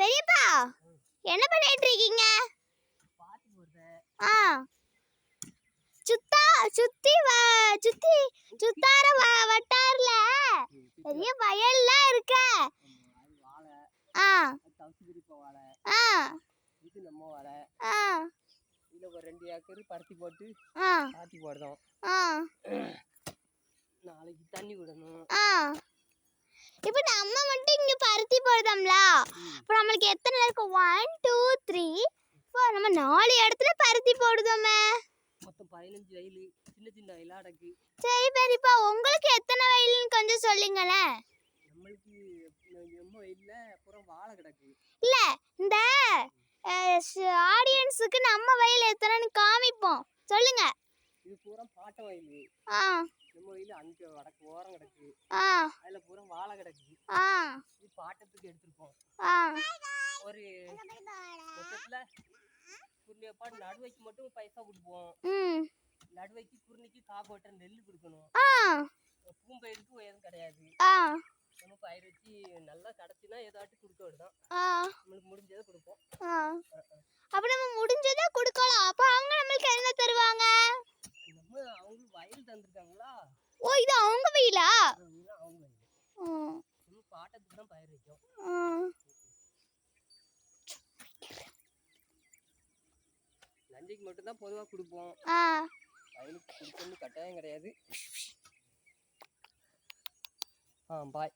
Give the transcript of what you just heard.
பெரியப்பா என்ன பண்ணிட்டு இருக்கீங்க? ஆ சுத்தா சுத்தி சுத்தி சுத்தார வட்டார்ல பெரிய வயல்லாம் இருக்க. ஆ ஆ இது நம்ம வாழை. ஆ இதுல ஒரு 2 ஏக்கர் பருத்தி போட்டு பாத்தி போடுறோம். நாளைக்கு தண்ணி விடணும். இப்போ நம்ம மட்டும் இங்க பருத்தி போடுறோம்ல, இப்போ நம்மளுக்கு எத்தனை இருக்கு? 1 2 3 4 நம்ம 4 இடத்துல பருத்தி போடுதோமே. மொத்தம் 15 வயல், சின்ன சின்ன வயலா அடக்கு. சரி பெரியப்பா, உங்களுக்கு எத்தனை வயல்னு கொஞ்சம் சொல்லுங்களேன். நம்மளுக்கு நம்ம வயல்ல பூரா வாழை கிடக்கு. இல்ல இந்த ஆடியன்ஸுக்கு நம்ம வயல் எத்தனைன்னு காமிப்போம், சொல்லுங்க. இது பூரா பாட்ட வயல். நம்ம வயல் அங்க வடக்கு ஓரம் கிடக்கு. அதுல பூரா வாழை கிடக்கு. இது பாட்டத்துக்கு எடுத்துருப்போம். ஒரு மொத்தத்துல குருணியப்பாடு நடுவைக்கு மட்டும் பைசா கொடுப்போம். நடுவைக்கு குருணிக்கு காக்கோட்டை நெல் கொடுக்கணும். பூம்பயிருக்கு எதுவும் கிடையாது. நம்ம பயிர் வச்சு நல்லா கிடைச்சுன்னா ஏதாட்டும் கொடுக்க விடுதான். நம்மளுக்கு முடிஞ்சதை கொடுப்போம். அப்ப நம்ம முடிஞ்சதை கொடுக்கலாம். அப்ப அவங்க நம்மளுக்கு என்ன தருவாங்க? நம்ம அவங்களுக்கு வயல் தந்துருக்காங்களா? ஓ, இது அவங்க வயலா? அவங்க வயல். நம்ம பாட்டத்துக்கு தான் பயிர் வைக்கும். நஞ்சைக்கு மட்டும் தான் பொதுவாக கொடுப்போம். வயலுக்கு கொடுக்கணும்னு கட்டாயம் கிடையாது. பாய்.